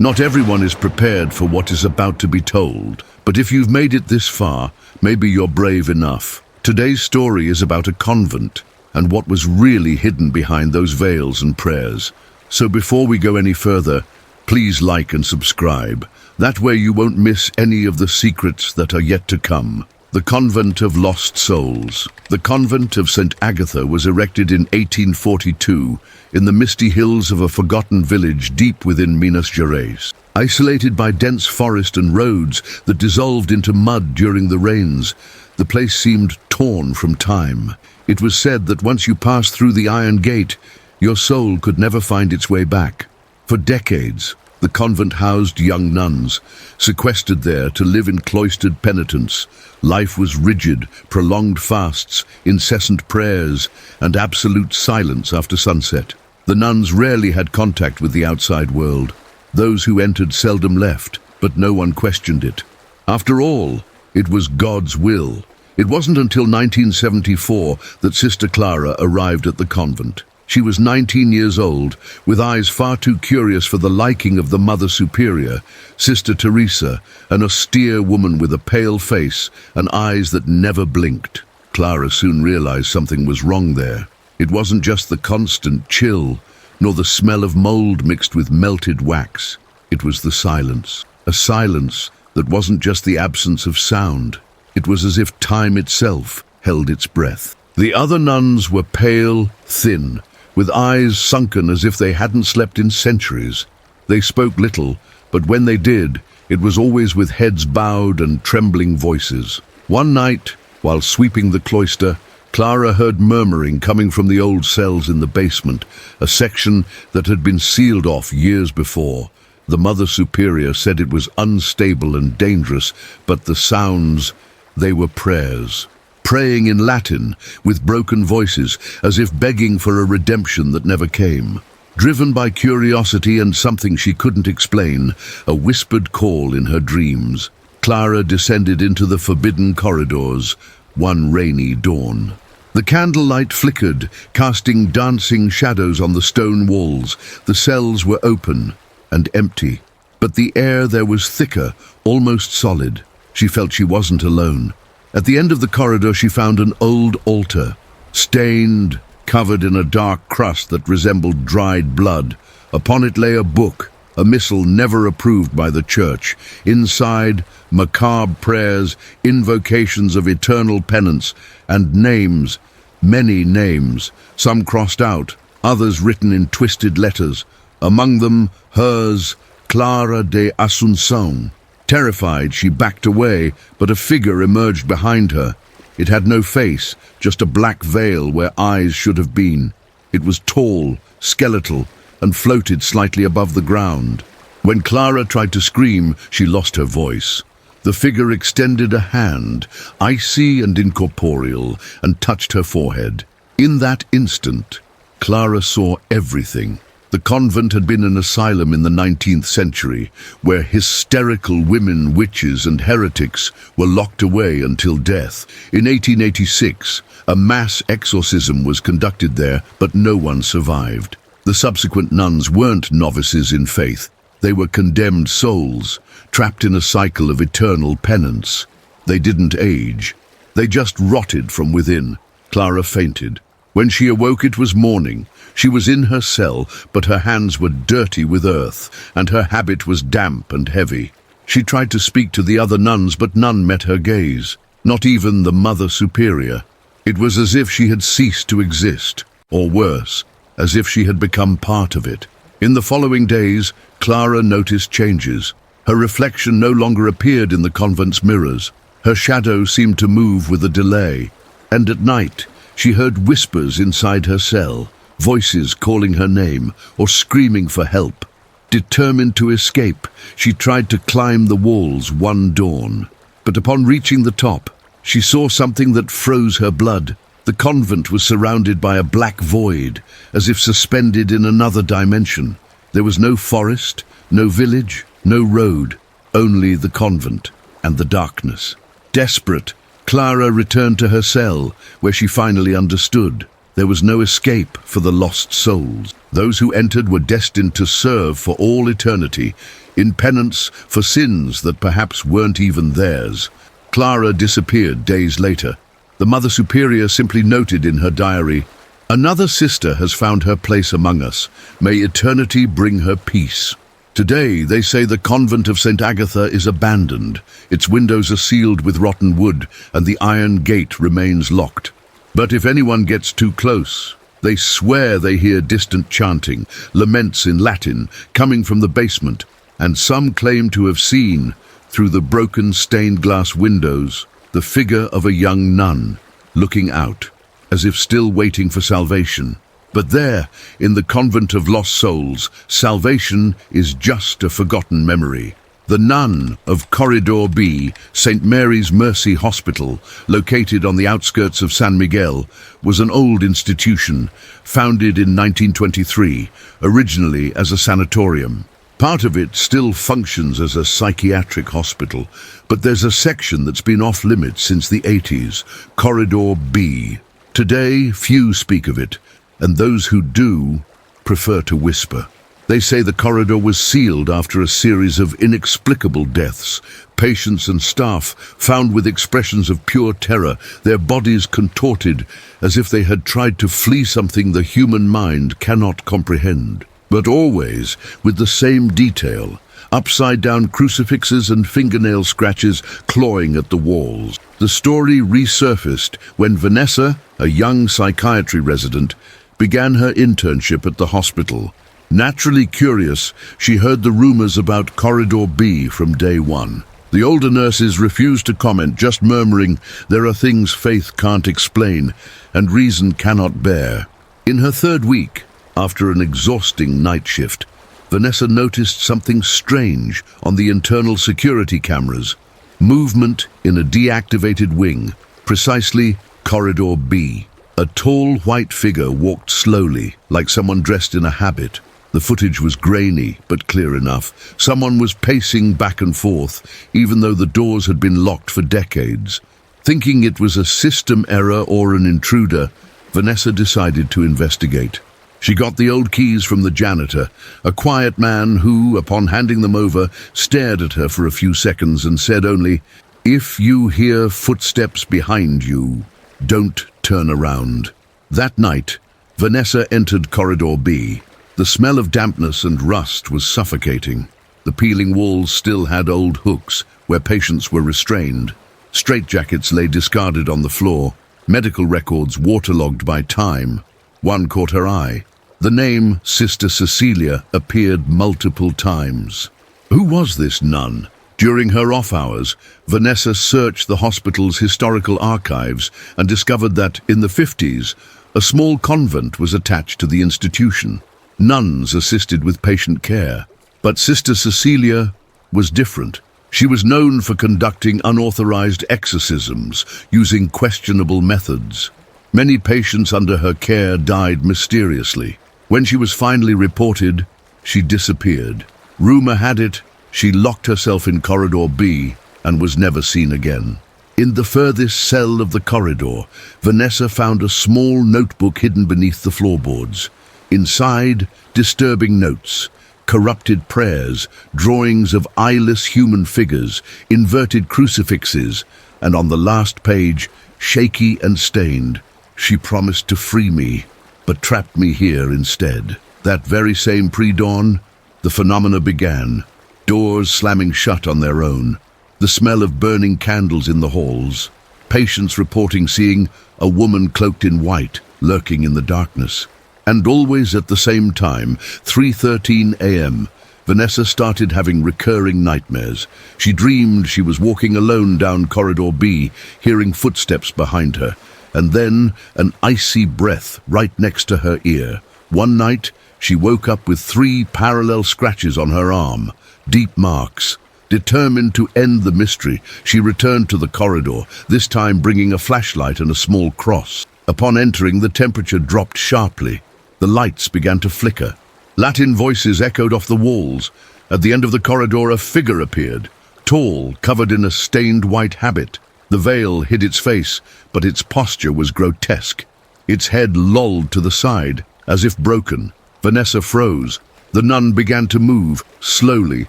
Not everyone is prepared for what is about to be told, but if you've made it this far, maybe you're brave enough. Today's story is about a convent and what was really hidden behind those veils and prayers. So before we go any further, please like and subscribe. That way you won't miss any of the secrets that are yet to come. The Convent of Lost Souls. The Convent of St. Agatha was erected in 1842 in the misty hills of a forgotten village deep within Minas Gerais. Isolated by dense forest and roads that dissolved into mud during the rains, the place seemed torn from time. It was said that once you passed through the iron gate, your soul could never find its way back. For decades, the convent housed young nuns, sequestered there to live in cloistered penitence. Life was rigid, prolonged fasts, incessant prayers, and absolute silence after sunset. The nuns rarely had contact with the outside world. Those who entered seldom left, but no one questioned it. After all, it was God's will. It wasn't until 1974 that Sister Clara arrived at the convent. She was 19 years old, with eyes far too curious for the liking of the Mother Superior, Sister Teresa, an austere woman with a pale face and eyes that never blinked. Clara soon realized something was wrong there. It wasn't just the constant chill, nor the smell of mold mixed with melted wax. It was the silence. A silence that wasn't just the absence of sound. It was as if time itself held its breath. The other nuns were pale, thin, with eyes sunken as if they hadn't slept in centuries. They spoke little, but when they did, it was always with heads bowed and trembling voices. One night, while sweeping the cloister, Clara heard murmuring coming from the old cells in the basement, a section that had been sealed off years before. The Mother Superior said it was unstable and dangerous, but the sounds, they were prayers. Praying in Latin, with broken voices, as if begging for a redemption that never came. Driven by curiosity and something she couldn't explain, a whispered call in her dreams, Clara descended into the forbidden corridors, one rainy dawn. The candlelight flickered, casting dancing shadows on the stone walls. The cells were open and empty, but the air there was thicker, almost solid. She felt she wasn't alone. At the end of the corridor she found an old altar, stained, covered in a dark crust that resembled dried blood. Upon it lay a book, a missal never approved by the church. Inside, macabre prayers, invocations of eternal penance, and names, many names, some crossed out, others written in twisted letters. Among them, hers, Clara de Asunción. Terrified, she backed away, but a figure emerged behind her. It had no face, just a black veil where eyes should have been. It was tall, skeletal, and floated slightly above the ground. When Clara tried to scream, she lost her voice. The figure extended a hand, icy and incorporeal, and touched her forehead. In that instant, Clara saw everything. The convent had been an asylum in the 19th century, where hysterical women, witches and heretics were locked away until death. In 1886, a mass exorcism was conducted there, but no one survived. The subsequent nuns weren't novices in faith. They were condemned souls, trapped in a cycle of eternal penance. They didn't age. They just rotted from within. Clara fainted. When she awoke, it was morning. She was in her cell, but her hands were dirty with earth, and her habit was damp and heavy. She tried to speak to the other nuns, but none met her gaze, not even the Mother Superior. It was as if she had ceased to exist, or worse, as if she had become part of it. In the following days, Clara noticed changes. Her reflection no longer appeared in the convent's mirrors. Her shadow seemed to move with a delay, and at night, she heard whispers inside her cell, voices calling her name or screaming for help. Determined to escape, she tried to climb the walls one dawn. But upon reaching the top, she saw something that froze her blood. The convent was surrounded by a black void, as if suspended in another dimension. There was no forest, no village, no road, only the convent and the darkness. Desperate, Clara returned to her cell, where she finally understood. There was no escape for the lost souls. Those who entered were destined to serve for all eternity, in penance for sins that perhaps weren't even theirs. Clara disappeared days later. The Mother Superior simply noted in her diary, "Another sister has found her place among us. May eternity bring her peace." Today, they say the convent of St. Agatha is abandoned. Its windows are sealed with rotten wood, and the iron gate remains locked. But if anyone gets too close, they swear they hear distant chanting, laments in Latin, coming from the basement, and some claim to have seen, through the broken stained glass windows, the figure of a young nun, looking out, as if still waiting for salvation. But there, in the Convent of Lost Souls, salvation is just a forgotten memory. The nun of Corridor B, St. Mary's Mercy Hospital, located on the outskirts of San Miguel, was an old institution, founded in 1923, originally as a sanatorium. Part of it still functions as a psychiatric hospital, but there's a section that's been off limits since the 80s, Corridor B. Today, few speak of it, and those who do prefer to whisper. They say the corridor was sealed after a series of inexplicable deaths. Patients and staff found with expressions of pure terror, their bodies contorted as if they had tried to flee something the human mind cannot comprehend. But always with the same detail, upside-down crucifixes and fingernail scratches clawing at the walls. The story resurfaced when Vanessa, a young psychiatry resident, began her internship at the hospital. Naturally curious, she heard the rumors about Corridor B from day one. The older nurses refused to comment, just murmuring, "There are things faith can't explain and reason cannot bear." In her third week, after an exhausting night shift, Vanessa noticed something strange on the internal security cameras. Movement in a deactivated wing, precisely Corridor B. A tall white figure walked slowly, like someone dressed in a habit. The footage was grainy, but clear enough. Someone was pacing back and forth, even though the doors had been locked for decades. Thinking it was a system error or an intruder, Vanessa decided to investigate. She got the old keys from the janitor, a quiet man who, upon handing them over, stared at her for a few seconds and said only, "If you hear footsteps behind you, don't turn around." That night, Vanessa entered Corridor B. The smell of dampness and rust was suffocating. The peeling walls still had old hooks where patients were restrained. Straitjackets lay discarded on the floor, medical records waterlogged by time. One caught her eye. The name Sister Cecilia appeared multiple times. Who was this nun? During her off hours, Vanessa searched the hospital's historical archives and discovered that, in the 50s, a small convent was attached to the institution. Nuns assisted with patient care. But Sister Cecilia was different. She was known for conducting unauthorized exorcisms using questionable methods. Many patients under her care died mysteriously. When she was finally reported, she disappeared. Rumor had it, she locked herself in Corridor B and was never seen again. In the furthest cell of the corridor, Vanessa found a small notebook hidden beneath the floorboards. Inside, disturbing notes, corrupted prayers, drawings of eyeless human figures, inverted crucifixes, and on the last page, shaky and stained, "She promised to free me, but trapped me here instead." That very same pre-dawn, the phenomena began. Doors slamming shut on their own, the smell of burning candles in the halls, patients reporting seeing a woman cloaked in white lurking in the darkness. And always at the same time, 3:13 a.m., Vanessa started having recurring nightmares. She dreamed she was walking alone down Corridor B, hearing footsteps behind her, and then an icy breath right next to her ear. One night, she woke up with 3 parallel scratches on her arm, deep marks. Determined to end the mystery, she returned to the corridor, this time bringing a flashlight and a small cross. Upon entering, the temperature dropped sharply. The lights began to flicker. Latin voices echoed off the walls. At the end of the corridor, a figure appeared, tall, covered in a stained white habit. The veil hid its face, but its posture was grotesque. its head lolled to the side, as if broken. Vanessa froze. The nun began to move, slowly,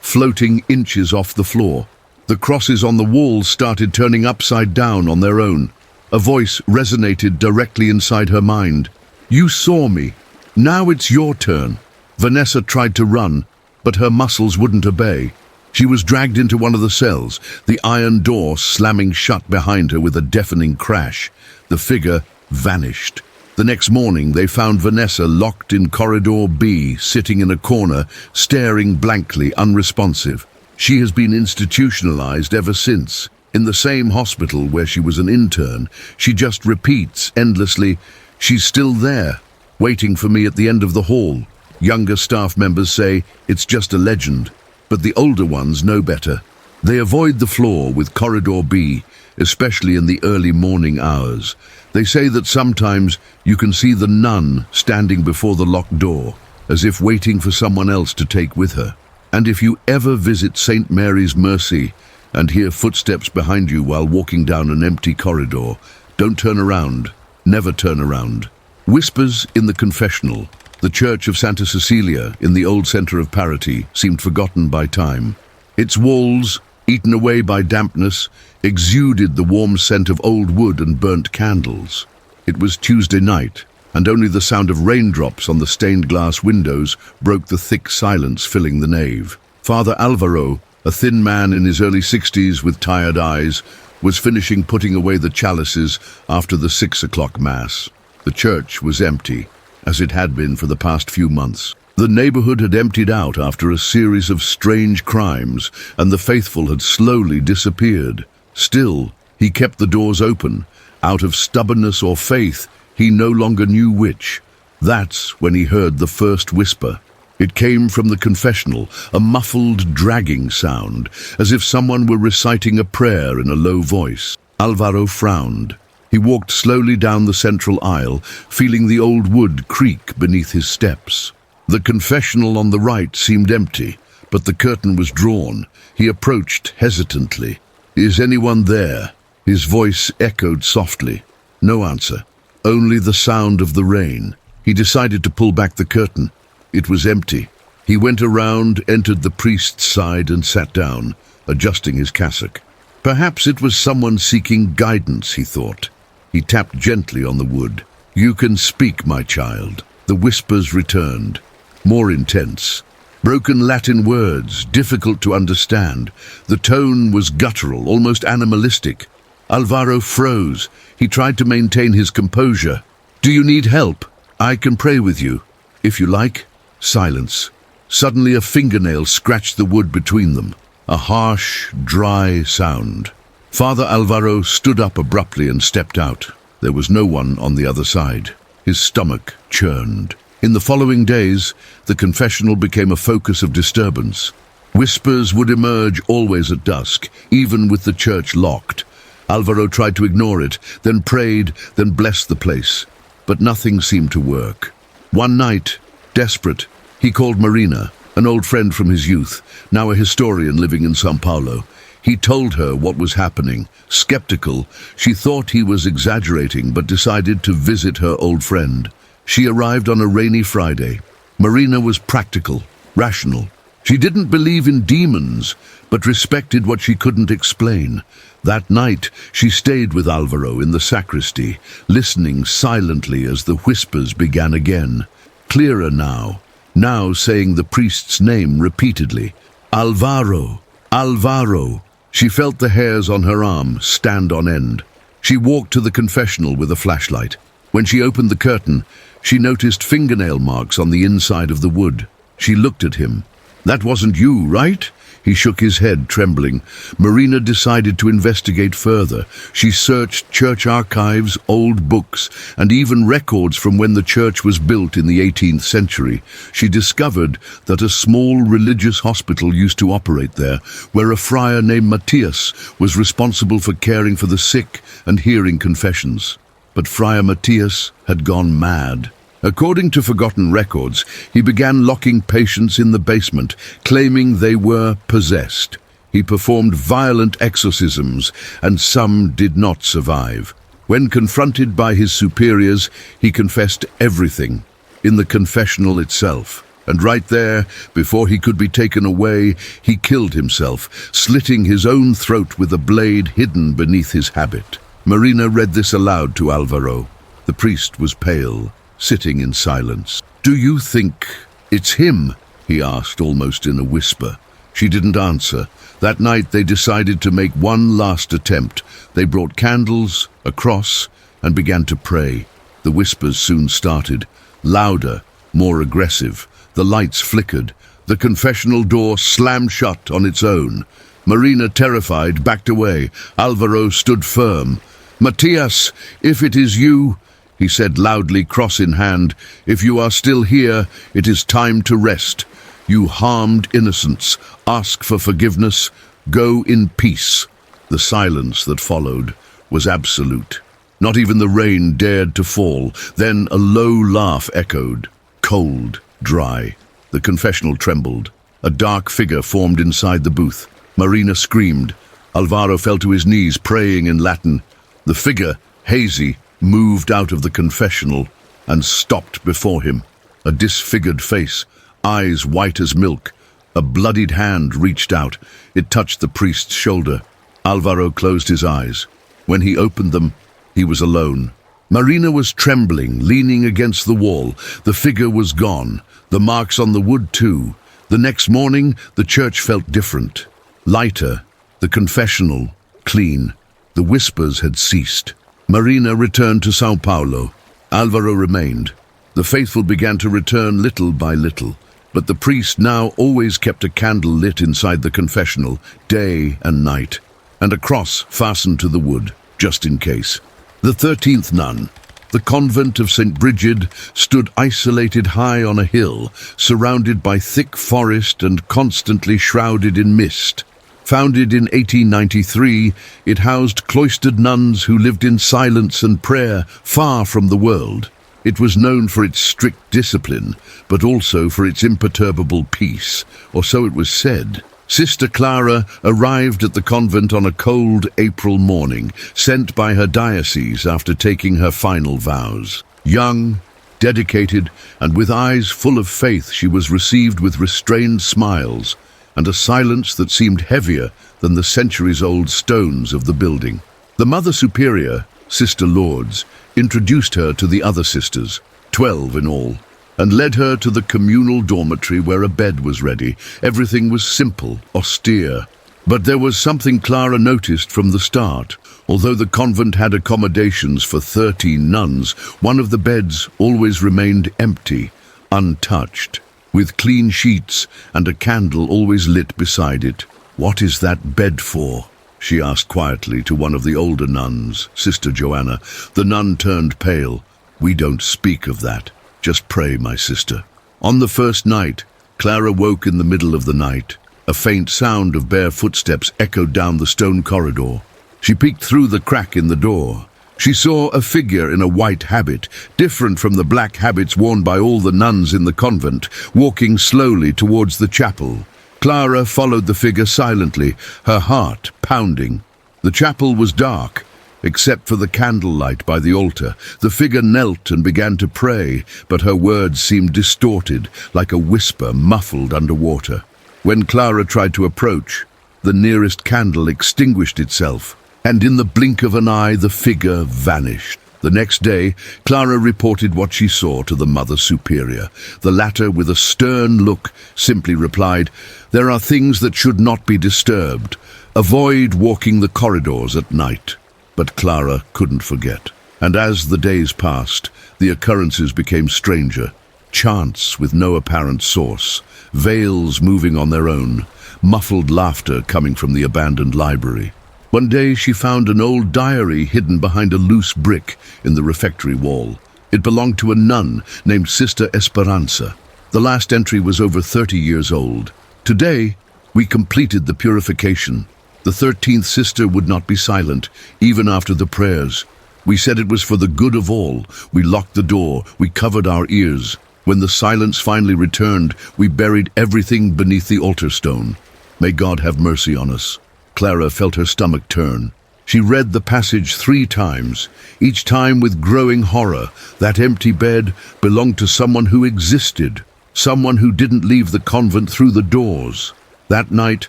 floating inches off the floor. The crosses on the walls started turning upside down on their own. A voice resonated directly inside her mind. "You saw me. Now it's your turn." Vanessa tried to run, but her muscles wouldn't obey. She was dragged into one of the cells, the iron door slamming shut behind her with a deafening crash. The figure vanished. The next morning, they found Vanessa locked in corridor B, sitting in a corner, staring blankly, unresponsive. She has been institutionalized ever since. In the same hospital where she was an intern, she just repeats endlessly, "She's still there, waiting for me at the end of the hall." Younger staff members say it's just a legend, but the older ones know better. They avoid the floor with corridor B, especially in the early morning hours. They say that sometimes you can see the nun standing before the locked door, as if waiting for someone else to take with her. And if you ever visit St. Mary's Mercy and hear footsteps behind you while walking down an empty corridor, don't turn around. Never turn around. Whispers in the confessional. The church of Santa Cecilia in the old center of Paraty seemed forgotten by time. Its walls, eaten away by dampness, exuded the warm scent of old wood and burnt candles. It was Tuesday night, and only the sound of raindrops on the stained glass windows broke the thick silence filling the nave. Father Alvaro, a thin man in his early 60s with tired eyes, was finishing putting away the chalices after the 6 o'clock mass. The church was empty, as it had been for the past few months. The neighborhood had emptied out after a series of strange crimes, and the faithful had slowly disappeared. Still, he kept the doors open. Out of stubbornness or faith, he no longer knew which. That's when he heard the first whisper. It came from the confessional, a muffled, dragging sound, as if someone were reciting a prayer in a low voice. Alvaro frowned. He walked slowly down the central aisle, feeling the old wood creak beneath his steps. The confessional on the right seemed empty, but the curtain was drawn. He approached hesitantly. "Is anyone there?" His voice echoed softly. No answer, only the sound of the rain. He decided to pull back the curtain. It was empty. He went around, entered the priest's side and sat down, adjusting his cassock. Perhaps it was someone seeking guidance, he thought. He tapped gently on the wood. "You can speak, my child." The whispers returned, more intense. Broken Latin words, difficult to understand. The tone was guttural, almost animalistic. Alvaro froze. He tried to maintain his composure. "Do you need help? I can pray with you. If you like." Silence. Suddenly a fingernail scratched the wood between them. A harsh, dry sound. Father Alvaro stood up abruptly and stepped out. There was no one on the other side. His stomach churned. In the following days, the confessional became a focus of disturbance. Whispers would emerge always at dusk, even with the church locked. Alvaro tried to ignore it, then prayed, then blessed the place. But nothing seemed to work. One night, desperate, he called Marina, an old friend from his youth, now a historian living in São Paulo. He told her what was happening. Skeptical, she thought he was exaggerating, but decided to visit her old friend. She arrived on a rainy Friday. Marina was practical, rational. She didn't believe in demons, but respected what she couldn't explain. That night, she stayed with Alvaro in the sacristy, listening silently as the whispers began again. Clearer now saying the priest's name repeatedly. "Alvaro, Alvaro." She felt the hairs on her arm stand on end. She walked to the confessional with a flashlight. When she opened the curtain, she noticed fingernail marks on the inside of the wood. She looked at him. "That wasn't you, right?" He shook his head, trembling. Marina decided to investigate further. She searched church archives, old books, and even records from when the church was built in the 18th century. She discovered that a small religious hospital used to operate there, where a friar named Matthias was responsible for caring for the sick and hearing confessions. But Friar Matthias had gone mad. According to forgotten records, he began locking patients in the basement, claiming they were possessed. He performed violent exorcisms, and some did not survive. When confronted by his superiors, he confessed everything in the confessional itself. And right there, before he could be taken away, he killed himself, slitting his own throat with a blade hidden beneath his habit. Marina read this aloud to Alvaro. The priest was pale, sitting in silence. "Do you think it's him?" he asked, almost in a whisper. She didn't answer. That night they decided to make one last attempt. They brought candles, a cross, and began to pray. The whispers soon started, louder, more aggressive. The lights flickered. The confessional door slammed shut on its own. Marina, terrified, backed away. Alvaro stood firm. "Matias, if it is you," he said loudly, cross in hand, "if you are still here, it is time to rest. You harmed innocents. Ask for forgiveness. Go in peace." The silence that followed was absolute. Not even the rain dared to fall. Then a low laugh echoed, cold, dry. The confessional trembled. A dark figure formed inside the booth. Marina screamed. Alvaro fell to his knees, praying in Latin. The figure, hazy, moved out of the confessional and stopped before him. A disfigured face, eyes white as milk. A bloodied hand reached out. It touched the priest's shoulder. Alvaro closed his eyes. When he opened them, he was alone. Marina was trembling, leaning against the wall. The figure was gone. The marks on the wood too. The next morning, the church felt different. Lighter. The confessional, clean. The whispers had ceased. Marina returned to São Paulo. Alvaro remained. The faithful began to return little by little. But the priest now always kept a candle lit inside the confessional, day and night, and a cross fastened to the wood, just in case. The 13th nun, the convent of St. Brigid, stood isolated high on a hill, surrounded by thick forest and constantly shrouded in mist. Founded in 1893, it housed cloistered nuns who lived in silence and prayer, far from the world. It was known for its strict discipline, but also for its imperturbable peace, or so it was said. Sister Clara arrived at the convent on a cold April morning, sent by her diocese after taking her final vows. Young, dedicated, and with eyes full of faith, she was received with restrained smiles and a silence that seemed heavier than the centuries-old stones of the building. The Mother Superior, Sister Lourdes, introduced her to the other sisters, 12 in all, and led her to the communal dormitory where a bed was ready. Everything was simple, austere. But there was something Clara noticed from the start. Although the convent had accommodations for 13 nuns, one of the beds always remained empty, untouched, with clean sheets and a candle always lit beside it. "What is that bed for?" she asked quietly to one of the older nuns, Sister Joanna. The nun turned pale. "We don't speak of that. Just pray, my sister." On the first night, Clara woke in the middle of the night. A faint sound of bare footsteps echoed down the stone corridor. She peeked through the crack in the door. She saw a figure in a white habit, different from the black habits worn by all the nuns in the convent, walking slowly towards the chapel. Clara followed the figure silently, her heart pounding. The chapel was dark, except for the candlelight by the altar. The figure knelt and began to pray, but her words seemed distorted, like a whisper muffled underwater. When Clara tried to approach, the nearest candle extinguished itself, and in the blink of an eye the figure vanished. The next day, Clara reported what she saw to the Mother Superior. The latter, with a stern look, simply replied, "There are things that should not be disturbed. Avoid walking the corridors at night." But Clara couldn't forget. And as the days passed, the occurrences became stranger. Chants with no apparent source, veils moving on their own, muffled laughter coming from the abandoned library. One day she found an old diary hidden behind a loose brick in the refectory wall. It belonged to a nun named Sister Esperanza. The last entry was over 30 years old. "Today, we completed the purification. The 13th sister would not be silent, even after the prayers. We said it was for the good of all. We locked the door. We covered our ears. When the silence finally returned, we buried everything beneath the altar stone. May God have mercy on us." Clara felt her stomach turn. She read the passage 3 times, each time with growing horror. That empty bed belonged to someone who existed, someone who didn't leave the convent through the doors. That night,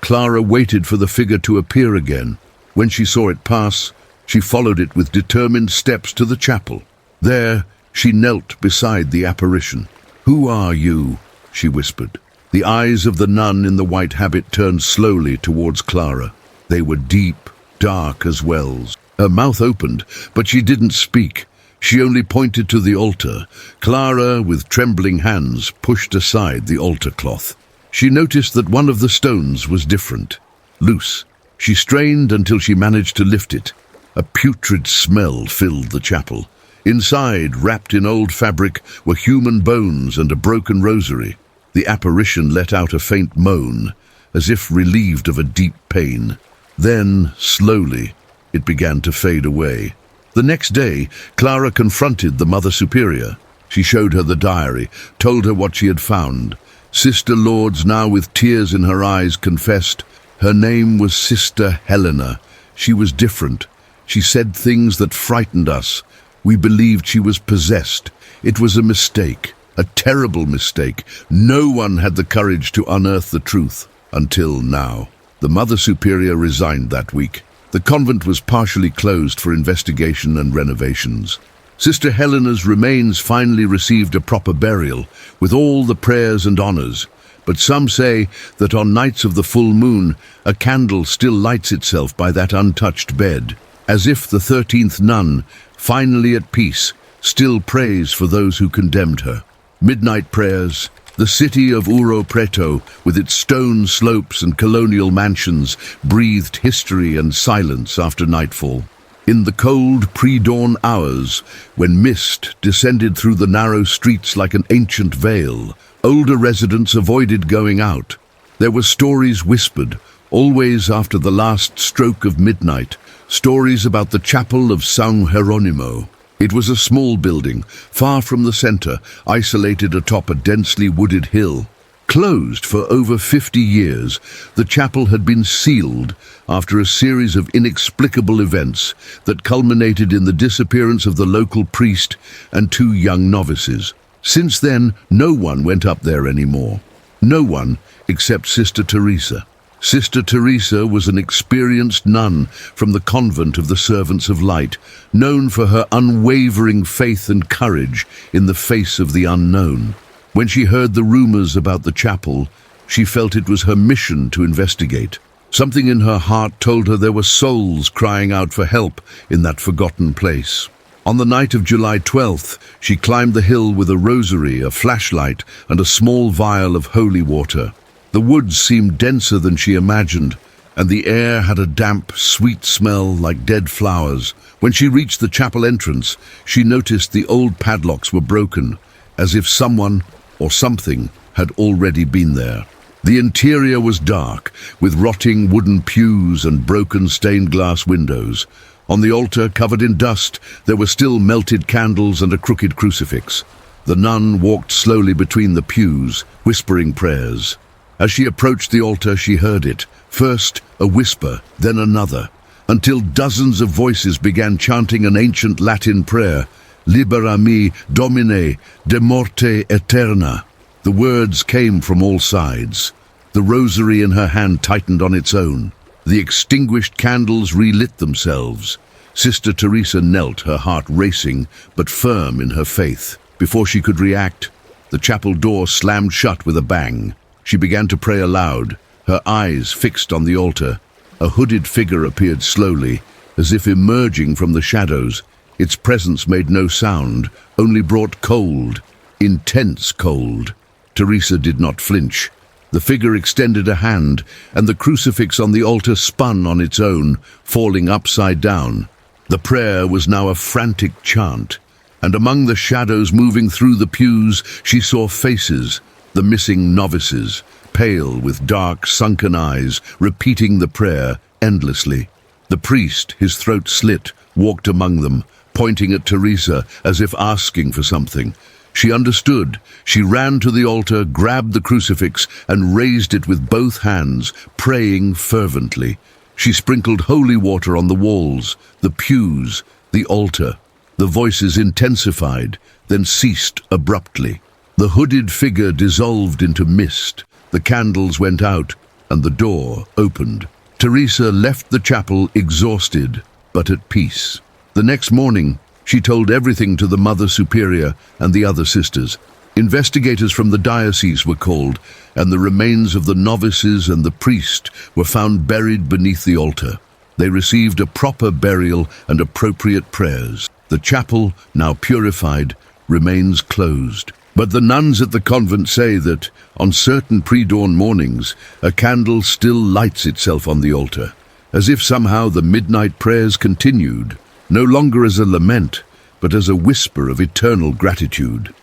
Clara waited for the figure to appear again. When she saw it pass, she followed it with determined steps to the chapel. There, she knelt beside the apparition. "Who are you?" she whispered. The eyes of the nun in the white habit turned slowly towards Clara. They were deep, dark as wells. Her mouth opened, but she didn't speak. She only pointed to the altar. Clara, with trembling hands, pushed aside the altar cloth. She noticed that one of the stones was different, loose. She strained until she managed to lift it. A putrid smell filled the chapel. Inside, wrapped in old fabric, were human bones and a broken rosary. The apparition let out a faint moan, as if relieved of a deep pain. Then, slowly, it began to fade away. The next day, Clara confronted the Mother Superior. She showed her the diary, told her what she had found. Sister Lourdes, now with tears in her eyes, confessed. Her name was Sister Helena. She was different. She said things that frightened us. We believed she was possessed. It was a mistake, a terrible mistake. No one had the courage to unearth the truth, until now. The Mother Superior resigned that week. The convent was partially closed for investigation and renovations. Sister Helena's remains finally received a proper burial, with all the prayers and honors. But some say that on nights of the full moon, a candle still lights itself by that untouched bed, as if the 13th nun, finally at peace, still prays for those who condemned her. Midnight prayers. The city of Ouro Preto, with its stone slopes and colonial mansions, breathed history and silence after nightfall. In the cold pre-dawn hours, when mist descended through the narrow streets like an ancient veil, older residents avoided going out. There were stories whispered, always after the last stroke of midnight, stories about the chapel of San Jeronimo. It was a small building, far from the center, isolated atop a densely wooded hill. Closed for over 50 years, the chapel had been sealed after a series of inexplicable events that culminated in the disappearance of the local priest and 2 young novices. Since then, no one went up there anymore. No one except Sister Teresa. Sister Teresa was an experienced nun from the convent of the Servants of Light, known for her unwavering faith and courage in the face of the unknown. When she heard the rumors about the chapel, she felt it was her mission to investigate. Something in her heart told her there were souls crying out for help in that forgotten place. On the night of July 12th, she climbed the hill with a rosary, a flashlight, and a small vial of holy water. The woods seemed denser than she imagined, and the air had a damp, sweet smell like dead flowers. When she reached the chapel entrance, she noticed the old padlocks were broken, as if someone or something had already been there. The interior was dark, with rotting wooden pews and broken stained glass windows. On the altar, covered in dust, there were still melted candles and a crooked crucifix. The nun walked slowly between the pews, whispering prayers. As she approached the altar, she heard it, first a whisper, then another, until dozens of voices began chanting an ancient Latin prayer, Libera mi, Domine, de morte eterna. The words came from all sides. The rosary in her hand tightened on its own. The extinguished candles relit themselves. Sister Teresa knelt, her heart racing, but firm in her faith. Before she could react, the chapel door slammed shut with a bang. She began to pray aloud, her eyes fixed on the altar. A hooded figure appeared slowly, as if emerging from the shadows. Its presence made no sound, only brought cold, intense cold. Teresa did not flinch. The figure extended a hand, and the crucifix on the altar spun on its own, falling upside down. The prayer was now a frantic chant, and among the shadows moving through the pews, she saw faces. The missing novices, pale with dark, sunken eyes, repeating the prayer endlessly. The priest, his throat slit, walked among them, pointing at Teresa as if asking for something. She understood. She ran to the altar, grabbed the crucifix, and raised it with both hands, praying fervently. She sprinkled holy water on the walls, the pews, the altar. The voices intensified, then ceased abruptly. The hooded figure dissolved into mist. The candles went out, and the door opened. Teresa left the chapel exhausted, but at peace. The next morning, she told everything to the Mother Superior and the other sisters. Investigators from the diocese were called, and the remains of the novices and the priest were found buried beneath the altar. They received a proper burial and appropriate prayers. The chapel, now purified, remains closed. But the nuns at the convent say that, on certain pre-dawn mornings, a candle still lights itself on the altar, as if somehow the midnight prayers continued, no longer as a lament, but as a whisper of eternal gratitude.